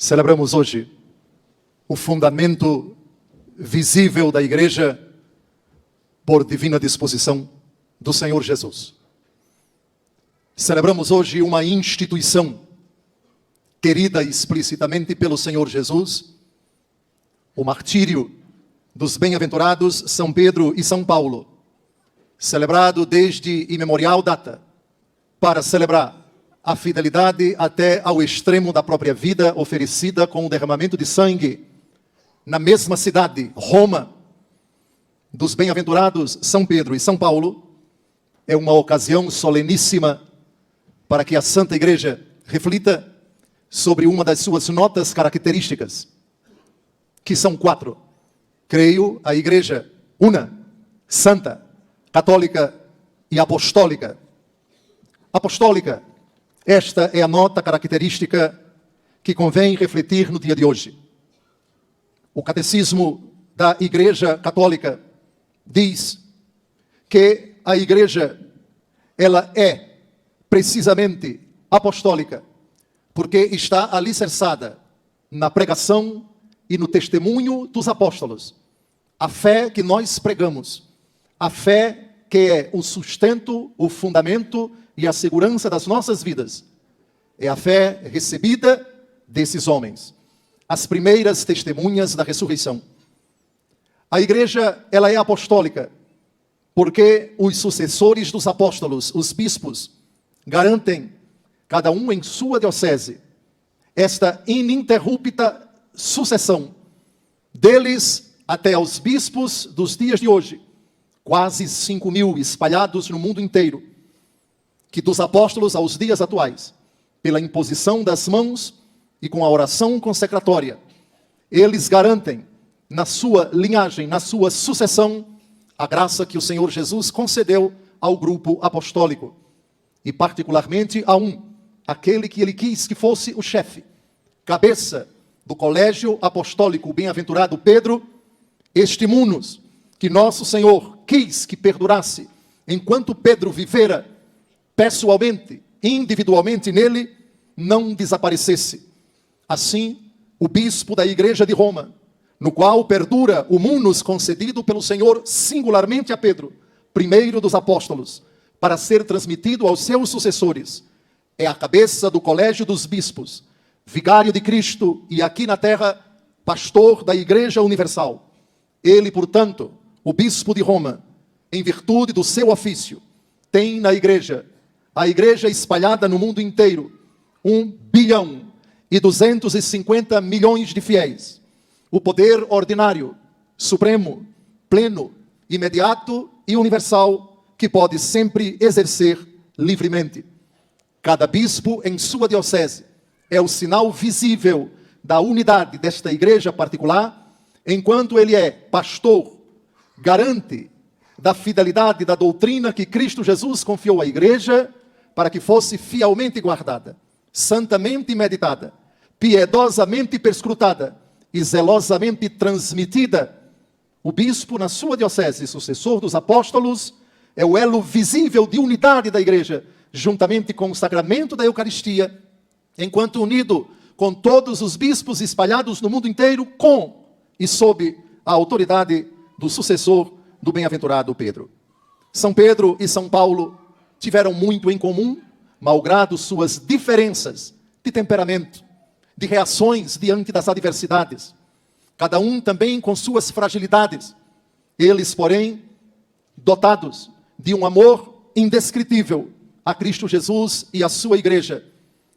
Celebramos hoje o fundamento visível da igreja por divina disposição do Senhor Jesus. Celebramos hoje uma instituição querida explicitamente pelo Senhor Jesus, o martírio dos bem-aventurados São Pedro e São Paulo, celebrado desde imemorial data, para celebrar a fidelidade até ao extremo da própria vida oferecida com o derramamento de sangue na mesma cidade, Roma, dos bem-aventurados São Pedro e São Paulo. É uma ocasião soleníssima para que a Santa Igreja reflita sobre uma das suas notas características, que são 4. Creio a Igreja una, santa, católica e apostólica. Apostólica, esta é a nota característica que convém refletir no dia de hoje. O Catecismo da Igreja Católica diz que a Igreja, ela é precisamente apostólica, porque está alicerçada na pregação e no testemunho dos apóstolos. A fé que nós pregamos, a fé que é o sustento, o fundamento e a segurança das nossas vidas, é a fé recebida desses homens, as primeiras testemunhas da ressurreição. A igreja, ela é apostólica, porque os sucessores dos apóstolos, os bispos, garantem, cada um em sua diocese, esta ininterrupta sucessão, deles até aos bispos dos dias de hoje, quase 5.000 espalhados no mundo inteiro, que dos apóstolos aos dias atuais, pela imposição das mãos e com a oração consecratória, eles garantem na sua linhagem, na sua sucessão, a graça que o Senhor Jesus concedeu ao grupo apostólico, e particularmente a aquele que ele quis que fosse o chefe, cabeça do colégio apostólico, o bem-aventurado Pedro, este munus, que nosso Senhor quis que perdurasse, enquanto Pedro vivera pessoalmente, individualmente nele, não desaparecesse. Assim, o bispo da igreja de Roma, no qual perdura o munus concedido pelo Senhor singularmente a Pedro, primeiro dos apóstolos, para ser transmitido aos seus sucessores, é a cabeça do colégio dos bispos, vigário de Cristo e aqui na terra, pastor da igreja universal. Ele, portanto, o bispo de Roma, em virtude do seu ofício, tem na igreja, a igreja espalhada no mundo inteiro, 1.250 bilhões de fiéis. O poder ordinário, supremo, pleno, imediato e universal, que pode sempre exercer livremente. Cada bispo em sua diocese é o sinal visível da unidade desta igreja particular, enquanto ele é pastor, garante da fidelidade da doutrina que Cristo Jesus confiou à igreja, para que fosse fielmente guardada, santamente meditada, piedosamente perscrutada e zelosamente transmitida. O bispo, na sua diocese, sucessor dos apóstolos, é o elo visível de unidade da igreja, juntamente com o sacramento da Eucaristia, enquanto unido com todos os bispos espalhados no mundo inteiro, com e sob a autoridade do sucessor do bem-aventurado Pedro. São Pedro e São Paulo tiveram muito em comum, malgrado suas diferenças de temperamento, de reações diante das adversidades, cada um também com suas fragilidades. Eles, porém, dotados de um amor indescritível a Cristo Jesus e a sua igreja.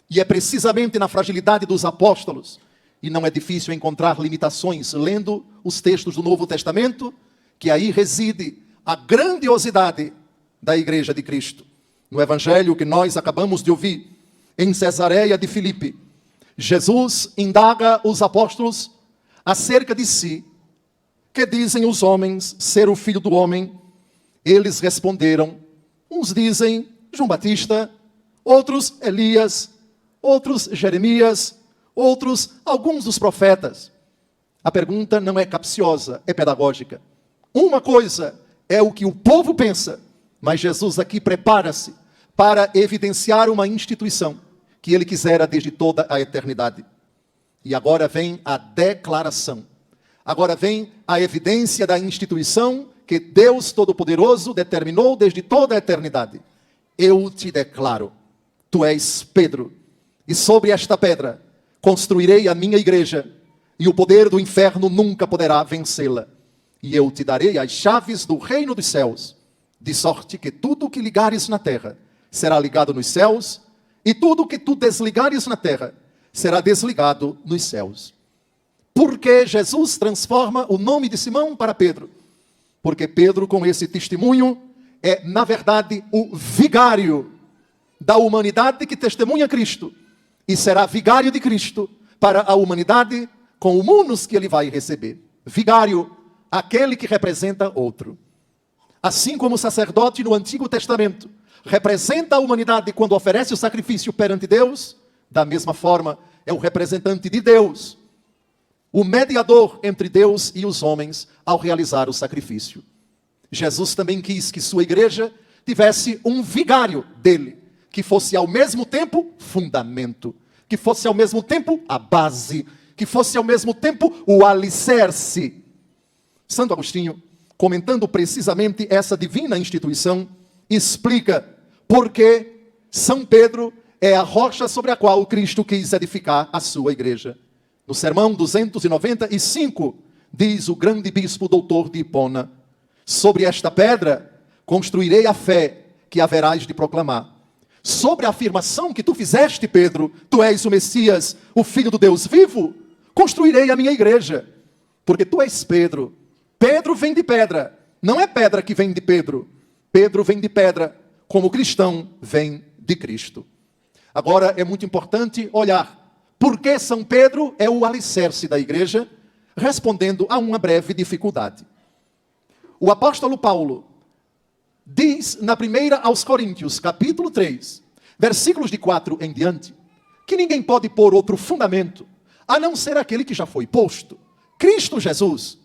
E é precisamente na fragilidade dos apóstolos, e não é difícil encontrar limitações lendo os textos do Novo Testamento, que aí reside a grandiosidade da igreja de Cristo. No evangelho que nós acabamos de ouvir, em Cesareia de Filipe, Jesus indaga os apóstolos acerca de si. Que dizem os homens ser o filho do homem? Eles responderam, uns dizem João Batista, outros Elias, outros Jeremias, outros alguns dos profetas. A pergunta não é capciosa, é pedagógica. Uma coisa é o que o povo pensa, mas Jesus aqui prepara-se para evidenciar uma instituição que ele quisera desde toda a eternidade. E agora vem a declaração. Agora vem a evidência da instituição que Deus Todo-Poderoso determinou desde toda a eternidade. Eu te declaro, tu és Pedro, e sobre esta pedra construirei a minha igreja, e o poder do inferno nunca poderá vencê-la. E eu te darei as chaves do reino dos céus, de sorte que tudo o que ligares na terra será ligado nos céus, e tudo o que tu desligares na terra será desligado nos céus. Por que Jesus transforma o nome de Simão para Pedro? Porque Pedro, com esse testemunho, é, na verdade, o vigário da humanidade que testemunha Cristo. E será vigário de Cristo para a humanidade com o munus que ele vai receber. Vigário, aquele que representa outro. Assim como o sacerdote no Antigo Testamento representa a humanidade quando oferece o sacrifício perante Deus, da mesma forma é o representante de Deus, o mediador entre Deus e os homens ao realizar o sacrifício. Jesus também quis que sua igreja tivesse um vigário dele, que fosse ao mesmo tempo fundamento, que fosse ao mesmo tempo a base, que fosse ao mesmo tempo o alicerce. Santo Agostinho, comentando precisamente essa divina instituição, explica por que São Pedro é a rocha sobre a qual Cristo quis edificar a sua igreja. No sermão 295, diz o grande bispo doutor de Hipona: sobre esta pedra construirei a fé que haverás de proclamar. Sobre a afirmação que tu fizeste, Pedro, tu és o Messias, o Filho do Deus vivo, construirei a minha igreja. Porque tu és Pedro. Pedro vem de pedra. Não é pedra que vem de Pedro. Pedro vem de pedra, como o cristão vem de Cristo. Agora é muito importante olhar por que São Pedro é o alicerce da igreja, respondendo a uma breve dificuldade. O apóstolo Paulo diz na primeira aos Coríntios, capítulo 3, versículos de 4 em diante, que ninguém pode pôr outro fundamento, a não ser aquele que já foi posto, Cristo Jesus.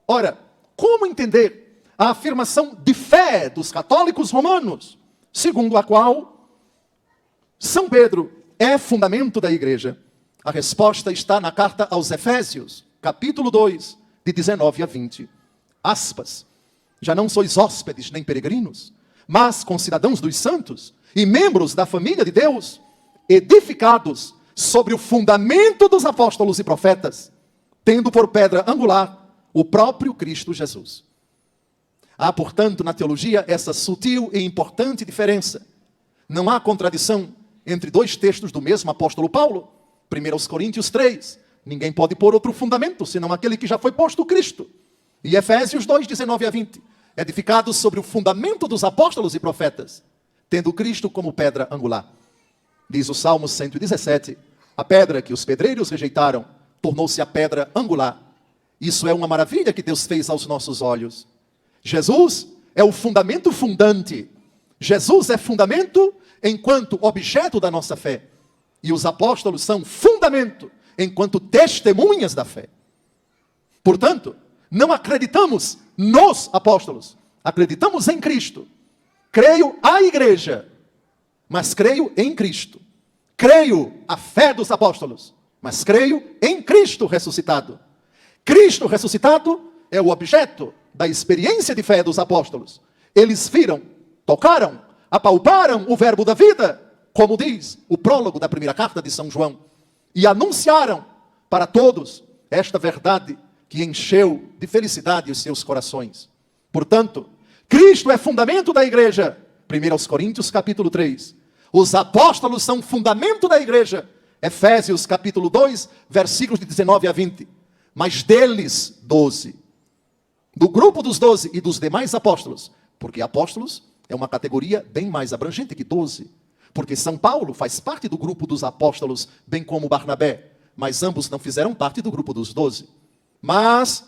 Ora, como entender a afirmação de fé dos católicos romanos, segundo a qual São Pedro é fundamento da igreja? A resposta está na carta aos Efésios, capítulo 2, de 19 a 20. Aspas. Já não sois hóspedes nem peregrinos, mas concidadãos dos santos e membros da família de Deus, edificados sobre o fundamento dos apóstolos e profetas, tendo por pedra angular o próprio Cristo Jesus. Há, portanto, na teologia essa sutil e importante diferença. Não há contradição entre dois textos do mesmo apóstolo Paulo. 1 Coríntios 3, ninguém pode pôr outro fundamento, senão aquele que já foi posto, Cristo. E Efésios 2, 19 a 20, edificados sobre o fundamento dos apóstolos e profetas, tendo Cristo como pedra angular. Diz o Salmo 117, a pedra que os pedreiros rejeitaram, tornou-se a pedra angular. Isso é uma maravilha que Deus fez aos nossos olhos. Jesus é o fundamento fundante. Jesus é fundamento enquanto objeto da nossa fé. E os apóstolos são fundamento enquanto testemunhas da fé. Portanto, não acreditamos nos apóstolos, acreditamos em Cristo. Creio a igreja, mas creio em Cristo. Creio a fé dos apóstolos, mas creio em Cristo ressuscitado. Cristo ressuscitado é o objeto da experiência de fé dos apóstolos. Eles viram, tocaram, apalparam o verbo da vida, como diz o prólogo da primeira carta de São João, e anunciaram para todos esta verdade que encheu de felicidade os seus corações. Portanto, Cristo é fundamento da igreja. 1 Coríntios capítulo 3. Os apóstolos são fundamento da igreja. Efésios capítulo 2, versículos de 19 a 20. Mas deles, 12. Do grupo dos 12 e dos demais apóstolos. Porque apóstolos é uma categoria bem mais abrangente que 12. Porque São Paulo faz parte do grupo dos apóstolos, bem como Barnabé. Mas ambos não fizeram parte do grupo dos 12. Mas,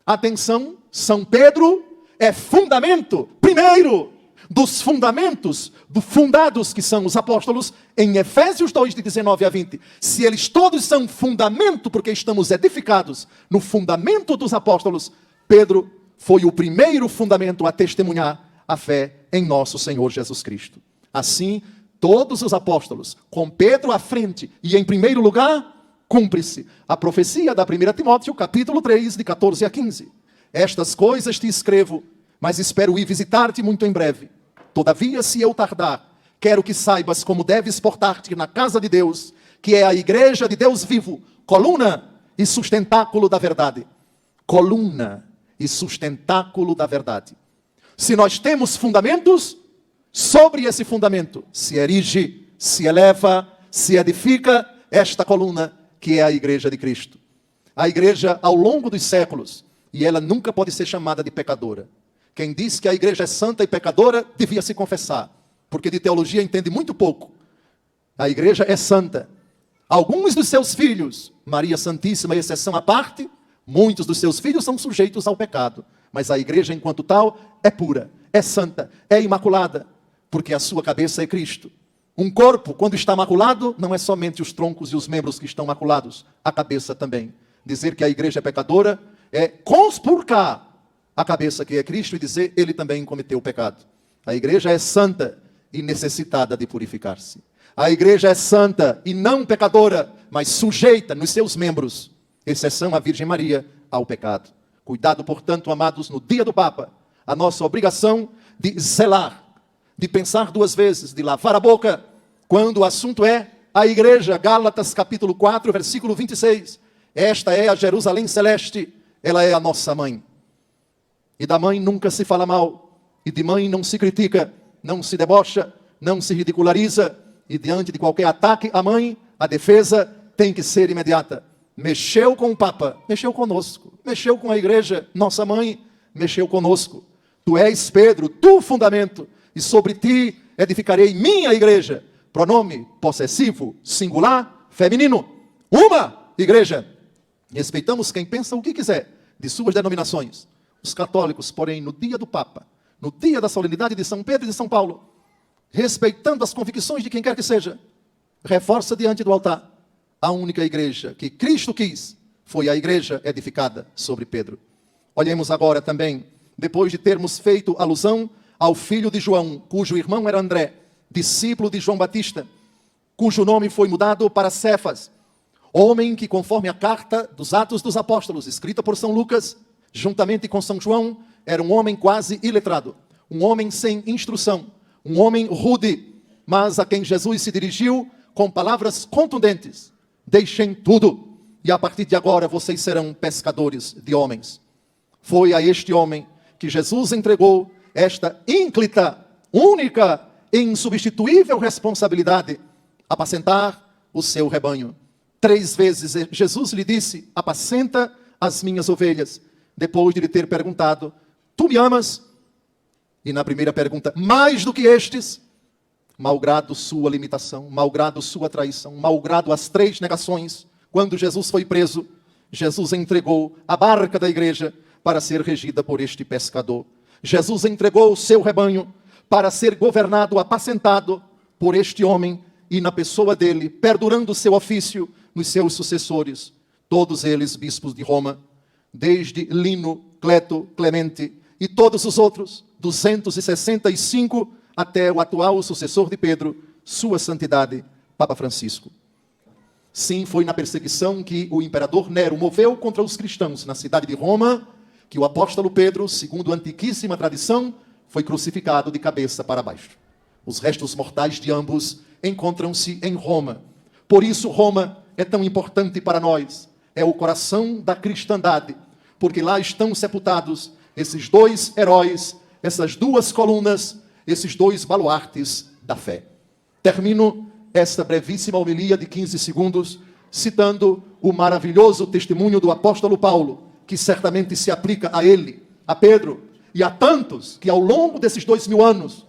atenção, São Pedro é fundamento, primeiro, dos fundamentos, fundados que são os apóstolos, em Efésios 2, de 19 a 20. Se eles todos são fundamento, porque estamos edificados no fundamento dos apóstolos, Pedro foi o primeiro fundamento a testemunhar a fé em nosso Senhor Jesus Cristo. Assim, todos os apóstolos, com Pedro à frente e em primeiro lugar, cumpre-se a profecia da 1 Timóteo, capítulo 3, de 14 a 15. Estas coisas te escrevo, mas espero ir visitar-te muito em breve. Todavia, se eu tardar, quero que saibas como deves portar-te na casa de Deus, que é a igreja de Deus vivo, coluna e sustentáculo da verdade. Coluna e sustentáculo da verdade. Se nós temos fundamentos, sobre esse fundamento se erige, se eleva, se edifica esta coluna que é a igreja de Cristo. A igreja ao longo dos séculos, e ela nunca pode ser chamada de pecadora. Quem diz que a igreja é santa e pecadora, devia se confessar, porque de teologia entende muito pouco. A igreja é santa. Alguns dos seus filhos, Maria Santíssima, exceção à parte, muitos dos seus filhos são sujeitos ao pecado. Mas a igreja, enquanto tal, é pura, é santa, é imaculada, porque a sua cabeça é Cristo. Um corpo, quando está maculado, não é somente os troncos e os membros que estão maculados, a cabeça também. Dizer que a igreja é pecadora é conspurcar a cabeça que é Cristo e dizer ele também cometeu o pecado. A igreja é santa e necessitada de purificar-se. A igreja é santa e não pecadora, mas sujeita nos seus membros, exceção a Virgem Maria, ao pecado. Cuidado, portanto, amados, no dia do Papa, a nossa obrigação de zelar, de pensar duas vezes, de lavar a boca, quando o assunto é a igreja. Gálatas capítulo 4, versículo 26. Esta é a Jerusalém celeste, ela é a nossa mãe. E da mãe nunca se fala mal, e de mãe não se critica, não se debocha, não se ridiculariza, e diante de qualquer ataque à mãe, a defesa tem que ser imediata. Mexeu com o Papa, mexeu conosco. Mexeu com a igreja, nossa mãe, mexeu conosco. Tu és Pedro, tu fundamento, e sobre ti edificarei minha igreja. Pronome possessivo, singular, feminino. Uma igreja. Respeitamos quem pensa o que quiser de suas denominações. Os católicos, porém, no dia do Papa, no dia da solenidade de São Pedro e de São Paulo, respeitando as convicções de quem quer que seja, reforça diante do altar a única igreja que Cristo quis, foi a igreja edificada sobre Pedro. Olhemos agora também, depois de termos feito alusão ao filho de João, cujo irmão era André, discípulo de João Batista, cujo nome foi mudado para Cefas, homem que, conforme a carta dos Atos dos Apóstolos, escrita por São Lucas, juntamente com São João, era um homem quase iletrado, um homem sem instrução, um homem rude, mas a quem Jesus se dirigiu com palavras contundentes: deixem tudo, e a partir de agora vocês serão pescadores de homens. Foi a este homem que Jesus entregou esta ínclita, única e insubstituível responsabilidade: apacentar o seu rebanho. 3 vezes Jesus lhe disse: apacenta as minhas ovelhas. Depois de lhe ter perguntado: tu me amas? E na primeira pergunta: mais do que estes? Malgrado sua limitação, malgrado sua traição, malgrado as 3 negações, quando Jesus foi preso, Jesus entregou a barca da igreja para ser regida por este pescador. Jesus entregou o seu rebanho para ser governado, apacentado por este homem, e na pessoa dele, perdurando o seu ofício nos seus sucessores, todos eles bispos de Roma, desde Lino, Cleto, Clemente e todos os outros, 265, até o atual sucessor de Pedro, sua santidade, Papa Francisco. Sim, foi na perseguição que o imperador Nero moveu contra os cristãos na cidade de Roma, que o apóstolo Pedro, segundo a antiquíssima tradição, foi crucificado de cabeça para baixo. Os restos mortais de ambos encontram-se em Roma. Por isso Roma é tão importante para nós. É o coração da cristandade, porque lá estão sepultados esses 2 heróis, essas 2 colunas, esses 2 baluartes da fé. Termino esta brevíssima homilia de 15 segundos citando o maravilhoso testemunho do apóstolo Paulo, que certamente se aplica a ele, a Pedro e a tantos que ao longo desses 2000 anos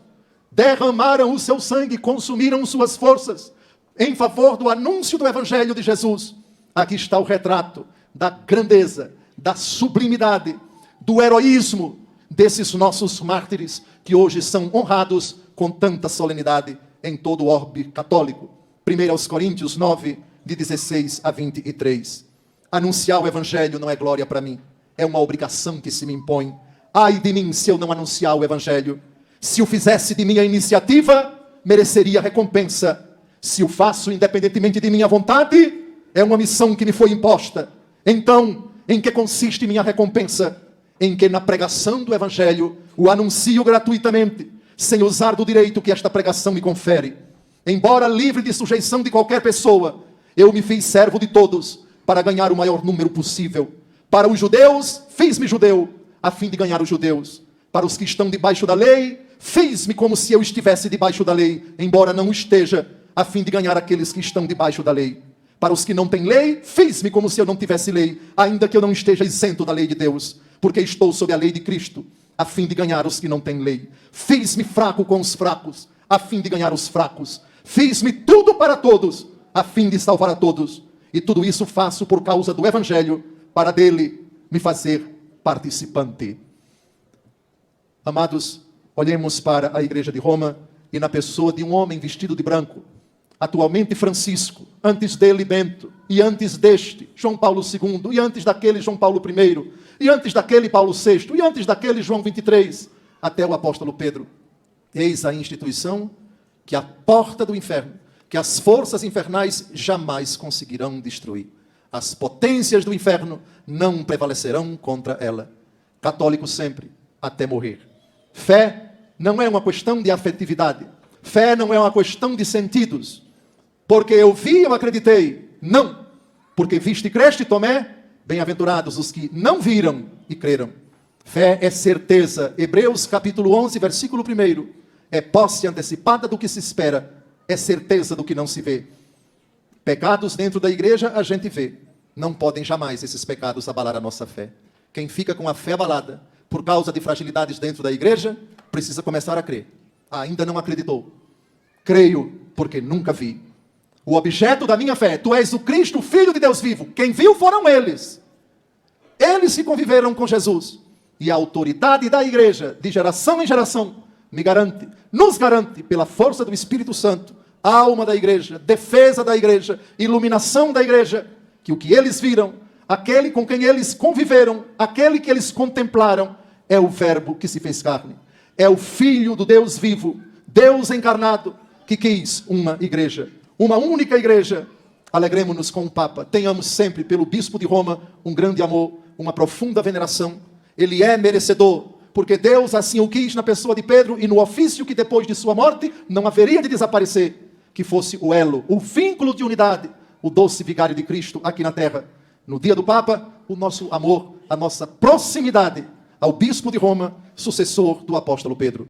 derramaram o seu sangue, consumiram suas forças em favor do anúncio do Evangelho de Jesus. Aqui está o retrato da grandeza, da sublimidade, do heroísmo desses nossos mártires que hoje são honrados com tanta solenidade em todo o orbe católico. 1 aos Coríntios 9, de 16 a 23. Anunciar o Evangelho não é glória para mim, é uma obrigação que se me impõe. Ai de mim se eu não anunciar o Evangelho. Se o fizesse de minha iniciativa, mereceria recompensa. Se o faço independentemente de minha vontade, é uma missão que me foi imposta. Então, em que consiste minha recompensa? Em que na pregação do Evangelho o anuncio gratuitamente, sem usar do direito que esta pregação me confere. Embora livre de sujeição de qualquer pessoa, eu me fiz servo de todos para ganhar o maior número possível. Para os judeus, fiz-me judeu, a fim de ganhar os judeus. Para os que estão debaixo da lei, fiz-me como se eu estivesse debaixo da lei, embora não esteja, a fim de ganhar aqueles que estão debaixo da lei. Para os que não têm lei, fiz-me como se eu não tivesse lei, ainda que eu não esteja isento da lei de Deus, porque estou sob a lei de Cristo, a fim de ganhar os que não têm lei. Fiz-me fraco com os fracos, a fim de ganhar os fracos. Fiz-me tudo para todos, a fim de salvar a todos. E tudo isso faço por causa do Evangelho, para dele me fazer participante. Amados, olhemos para a igreja de Roma e na pessoa de um homem vestido de branco, atualmente Francisco, antes dele Bento, e antes deste João Paulo II, e antes daquele João Paulo I, e antes daquele Paulo VI, e antes daquele João 23, até o apóstolo Pedro. Eis a instituição que a porta do inferno, que as forças infernais jamais conseguirão destruir. As potências do inferno não prevalecerão contra ela. Católico sempre, até morrer. Fé não é uma questão de afetividade. Fé não é uma questão de sentidos. Porque eu vi, eu acreditei. Não. Porque viste e creste, Tomé, bem-aventurados os que não viram e creram. Fé é certeza. Hebreus capítulo 11, versículo 1. É posse antecipada do que se espera. É certeza do que não se vê. Pecados dentro da igreja a gente vê. Não podem jamais esses pecados abalar a nossa fé. Quem fica com a fé abalada por causa de fragilidades dentro da igreja, precisa começar a crer. Ainda não acreditou. Creio porque nunca vi. O objeto da minha fé, tu és o Cristo, o Filho de Deus vivo. Quem viu foram eles. Eles que conviveram com Jesus. E a autoridade da igreja, de geração em geração, me garante, nos garante, pela força do Espírito Santo, alma da igreja, defesa da igreja, iluminação da igreja, que o que eles viram, aquele com quem eles conviveram, aquele que eles contemplaram, é o Verbo que se fez carne. É o Filho do Deus vivo, Deus encarnado, que quis uma igreja, uma única igreja. Alegremos-nos com o Papa, tenhamos sempre pelo Bispo de Roma um grande amor, uma profunda veneração. Ele é merecedor, porque Deus assim o quis na pessoa de Pedro e no ofício que depois de sua morte não haveria de desaparecer, que fosse o elo, o vínculo de unidade, o doce vigário de Cristo aqui na terra. No dia do Papa, o nosso amor, a nossa proximidade ao Bispo de Roma, sucessor do apóstolo Pedro.